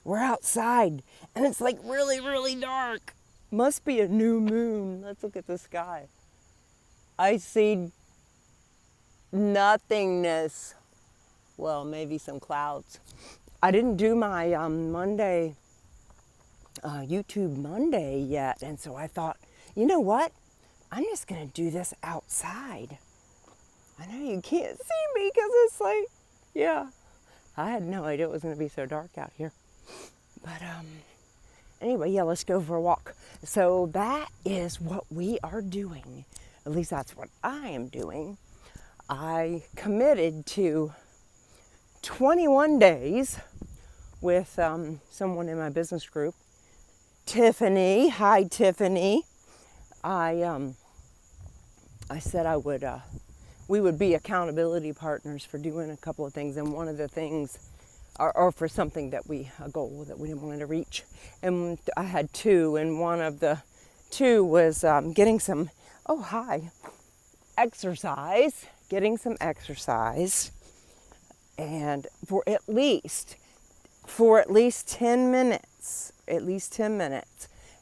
We're outside and it's like really, really dark. Must be a new moon. Let's look at the sky. I see nothingness. Well, maybe some clouds. I didn't do my Monday, YouTube Monday yet. And so I thought, you know what? I'm just going to do this outside. I know you can't see me because it's like, yeah. I had no idea it was going to be so dark out here. But anyway, yeah, let's go for a walk. So that is what we are doing. At least that's what I am doing. I committed to 21 days with someone in my business group, Tiffany. Hi, Tiffany. I said we would be accountability partners for doing a couple of things, and one of the things, or for something a goal that we wanted to reach. And I had two, and one of the two was getting some, getting some exercise, and for at least 10 minutes,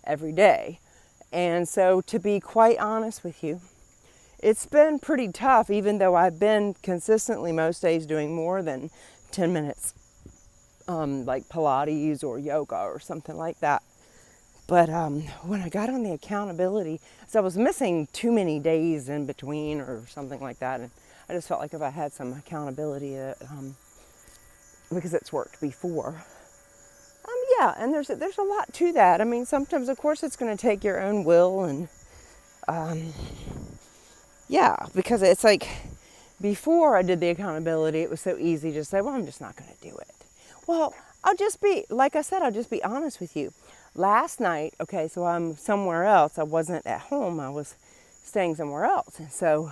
every day. And so, to be quite honest with you, it's been pretty tough, even though I've been consistently most days doing more than 10 minutes, like Pilates or yoga or something like that. But when I got on the accountability, so I was missing too many days in between or something like that. And I just felt like if I had some accountability, because it's worked before. Yeah, and there's a lot to that. I mean, sometimes, of course, it's going to take your own will and yeah, because it's like before I did the accountability, it was so easy to say, well, I'm just not going to do it. Well, I'll just be honest with you. Last night, okay, so I'm somewhere else. I wasn't at home. I was staying somewhere else. And so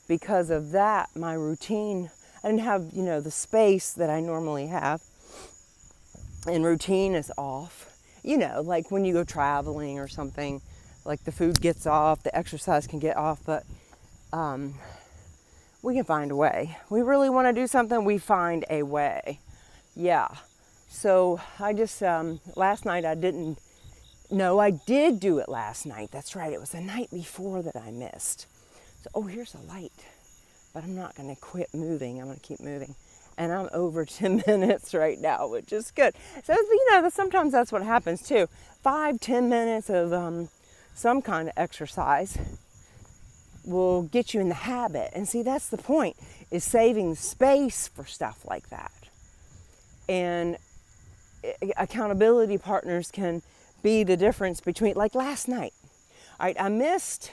because of that, my routine, I didn't have, the space that I normally have. And routine is off. Like when you go traveling or something, like the food gets off, the exercise can get off, but we can find a way. We really want to do something, we find a way. Yeah. So I just, last night I did do it last night. That's right. It was the night before that I missed. So, here's a light. But I'm not going to quit moving. I'm going to keep moving. And I'm over 10 minutes right now, which is good. So, sometimes that's what happens too. 5-10 minutes of some kind of exercise will get you in the habit. And see, that's the point, is saving space for stuff like that. And accountability partners can be the difference between, like last night. All right, I missed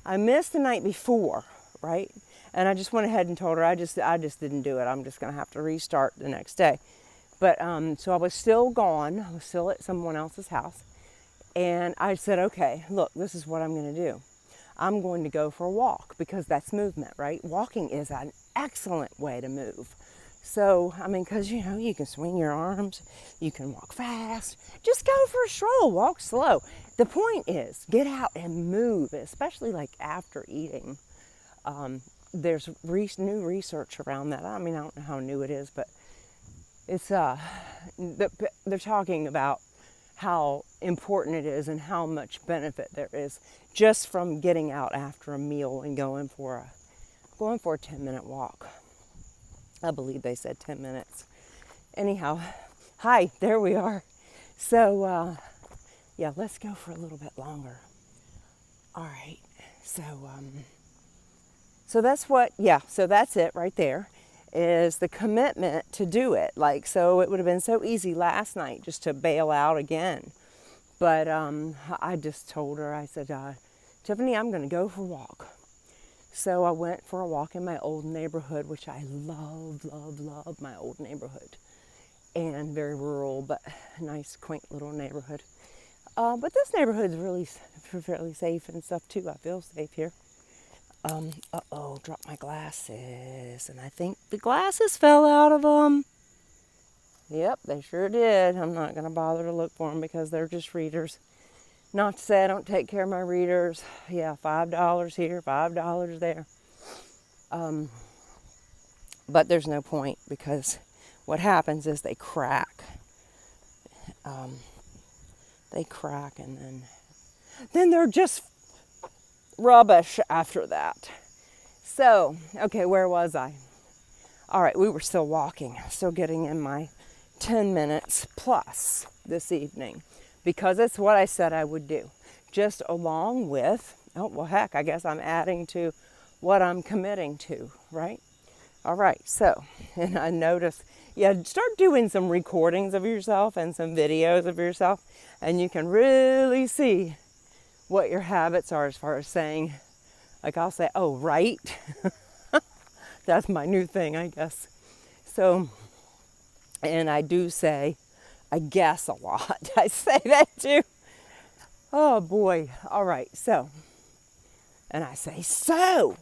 the night before, right? And I just went ahead and told her I just didn't do it. I'm just going to have to restart the next day. But so I was still gone. I was still at someone else's house. And I said, okay, look, this is what I'm going to do. I'm going to go for a walk, because that's movement, right? Walking is an excellent way to move. So, because, you can swing your arms, you can walk fast, just go for a stroll, walk slow. The point is, get out and move, especially like after eating. There's new research around that. I don't know how new it is, but it's, they're talking about how important it is and how much benefit there is just from getting out after a meal and going for a 10-minute walk. I believe they said 10 minutes. Anyhow, hi, there we are. So, yeah, let's go for a little bit longer. All right. So that's it right there, is the commitment to do it. So it would have been so easy last night just to bail out again. But I just told her, I said, Tiffany, I'm going to go for a walk. So I went for a walk in my old neighborhood, which I love my old neighborhood. And very rural, but nice, quaint little neighborhood. But this neighborhood is really fairly safe and stuff too. I feel safe here. Dropped my glasses. And I think the glasses fell out of them. Yep, they sure did. I'm not going to bother to look for them because they're just readers. Not to say I don't take care of my readers. Yeah, $5 here, $5 there. But there's no point, because what happens is they crack. they crack, and then they're just rubbish after that. So, okay, where was I? All right, we were still walking, still getting in my 10 minutes plus this evening, because it's what I said I would do. Just along with, oh, well, heck, I guess I'm adding to what I'm committing to, right? All right, so, and I noticed, start doing some recordings of yourself and some videos of yourself, and you can really see what your habits are as far as saying, like I'll say, oh, right. That's my new thing, I guess. So, and I do say, I guess a lot. I say that too. Oh boy. All right. So, and I say so.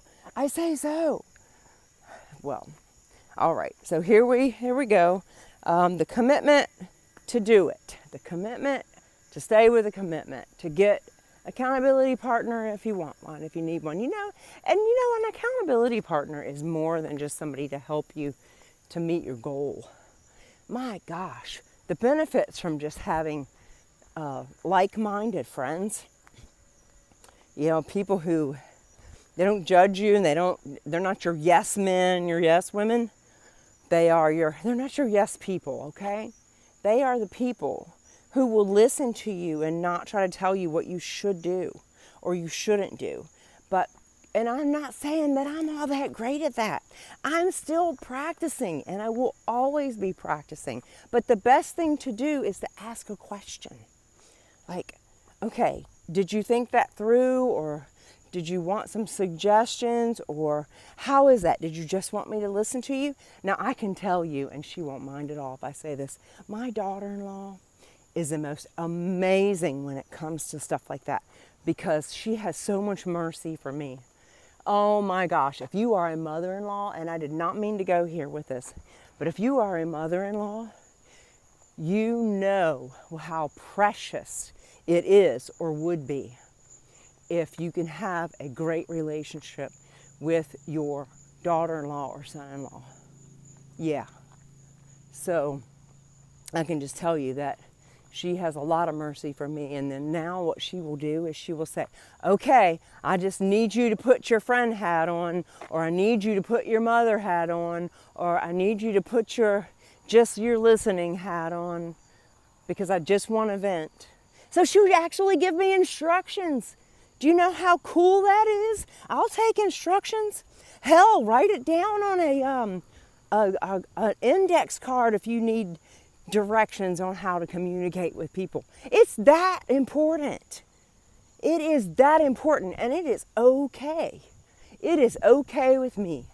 Well, all right. So here we go. The commitment to do it. The commitment to stay with a commitment, to get accountability partner if you want one, if you need one, an accountability partner is more than just somebody to help you to meet your goal. My gosh, the benefits from just having like-minded friends, people who, they don't judge you, and they're not your yes men, your yes women. They're not your yes people, okay? They are the people who will listen to you and not try to tell you what you should do or you shouldn't do. And I'm not saying that I'm all that great at that. I'm still practicing, and I will always be practicing. But the best thing to do is to ask a question. Like, okay, did you think that through, or did you want some suggestions, or how is that? Did you just want me to listen to you? Now, I can tell you, and she won't mind at all if I say this, my daughter-in-law is the most amazing when it comes to stuff like that, because she has so much mercy for me. Oh my gosh, if you are a mother-in-law, and I did not mean to go here with this, but if you are a mother-in-law, you know how precious it is or would be if you can have a great relationship with your daughter-in-law or son-in-law. Yeah. So I can just tell you that she has a lot of mercy for me. And then now what she will do is she will say, okay, I just need you to put your friend hat on, or I need you to put your mother hat on, or I need you to put your listening hat on, because I just want to vent. So she would actually give me instructions. Do you know how cool that is? I'll take instructions. Hell, write it down on an index card if you need directions on how to communicate with people. It's that important. It is that important, and it is okay. It is okay with me,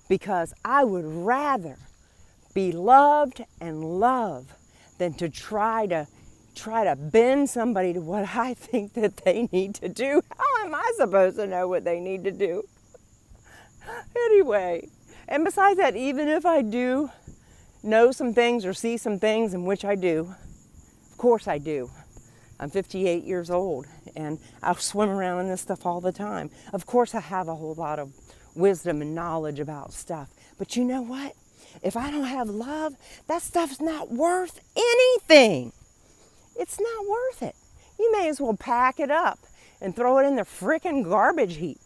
because I would rather be loved and love than to try to bend somebody to what I think that they need to do. How am I supposed to know what they need to do? Anyway, and besides that, even if I do know some things or see some things, in which I do, of course I do. I'm 58 years old, and I swim around in this stuff all the time. Of course I have a whole lot of wisdom and knowledge about stuff. But you know what? If I don't have love, that stuff's not worth anything. It's not worth it. You may as well pack it up and throw it in the frickin' garbage heap.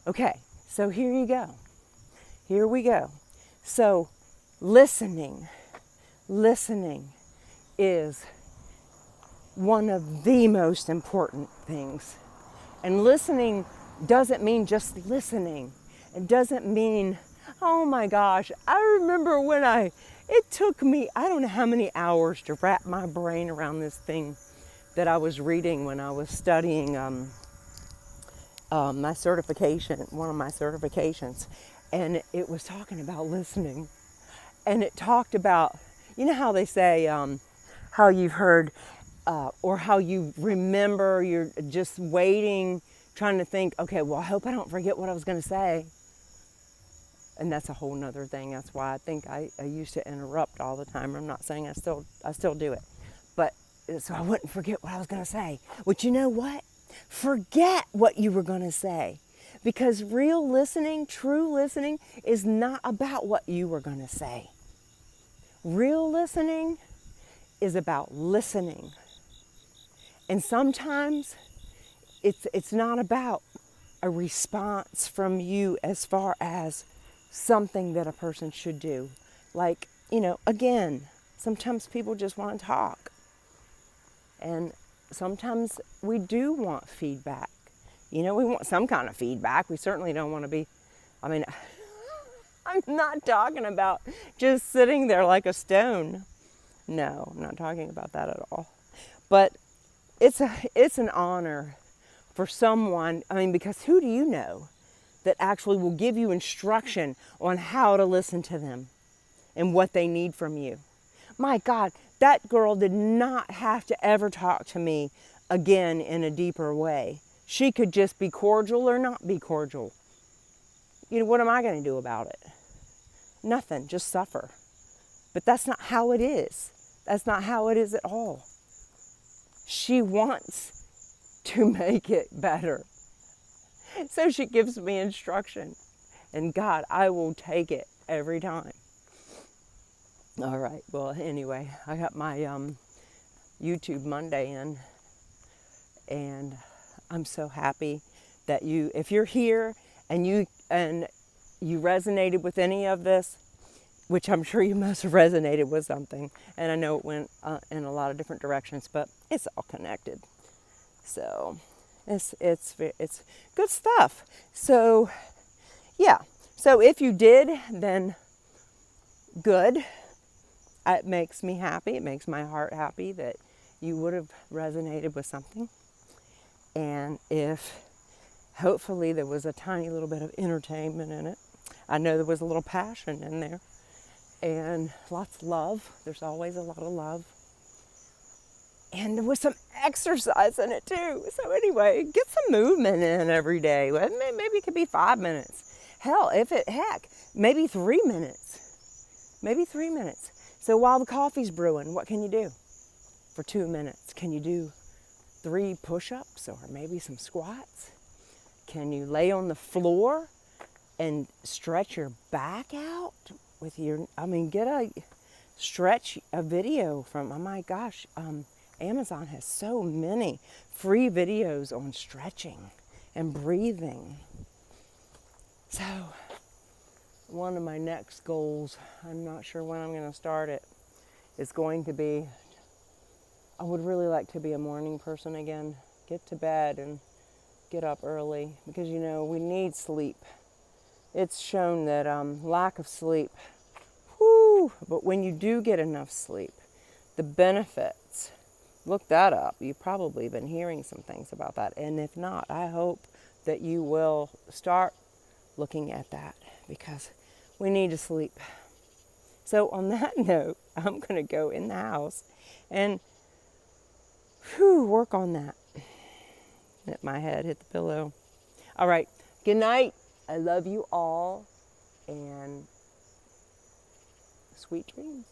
Okay, so here you go. Here we go. So listening is one of the most important things. And listening doesn't mean just listening. It doesn't mean, oh my gosh, I remember when it took me, I don't know how many hours to wrap my brain around this thing that I was reading when I was studying my certification, one of my certifications. And it was talking about listening. And it talked about, you know how they say, how you've heard, or how you remember, you're just waiting, trying to think, okay, well, I hope I don't forget what I was going to say. And that's a whole nother thing. That's why I think I used to interrupt all the time. I'm not saying I still do it. But so I wouldn't forget what I was going to say. But you know what? Forget what you were going to say. Because real listening, true listening, is not about what you were going to say. Real listening is about listening. And sometimes it's not about a response from you as far as something that a person should do. Like, again, sometimes people just want to talk. And sometimes we do want feedback. We want some kind of feedback. We certainly don't want to be, I'm not talking about just sitting there like a stone. No, I'm not talking about that at all. But it's an honor for someone, because who do you know that actually will give you instruction on how to listen to them and what they need from you? My God, that girl did not have to ever talk to me again in a deeper way. She could just be cordial or not be cordial. What am I going to do about it? Nothing, just suffer. But that's not how it is. That's not how it is at all. She wants to make it better. So she gives me instruction. And God, I will take it every time. All right, well, anyway, I got my YouTube Monday in. And I'm so happy that if you're here and you resonated with any of this, which I'm sure you must have resonated with something. And I know it went in a lot of different directions, but it's all connected. So it's good stuff. So yeah. So if you did, then good. It makes me happy. It makes my heart happy that you would have resonated with something. And if hopefully there was a tiny little bit of entertainment in it. I know there was a little passion in there. And lots of love. There's always a lot of love. And there was some exercise in it too. So anyway, get some movement in every day. Maybe it could be 5 minutes. Hell, maybe 3 minutes. Maybe 3 minutes. So while the coffee's brewing, what can you do? For 2 minutes, can you do 3 push-ups or maybe some squats? Can you lay on the floor and stretch your back out? Stretch a video from, oh my gosh, Amazon has so many free videos on stretching and breathing. So, one of my next goals, I'm not sure when I'm going to start it, is going to be, I would really like to be a morning person again. Get to bed and get up early because, we need sleep. It's shown that lack of sleep, but when you do get enough sleep, the benefits, look that up. You've probably been hearing some things about that. And if not, I hope that you will start looking at that because we need to sleep. So on that note, I'm going to go in the house and work on that. Let my head hit the pillow. All right. Good night. I love you all, and sweet dreams.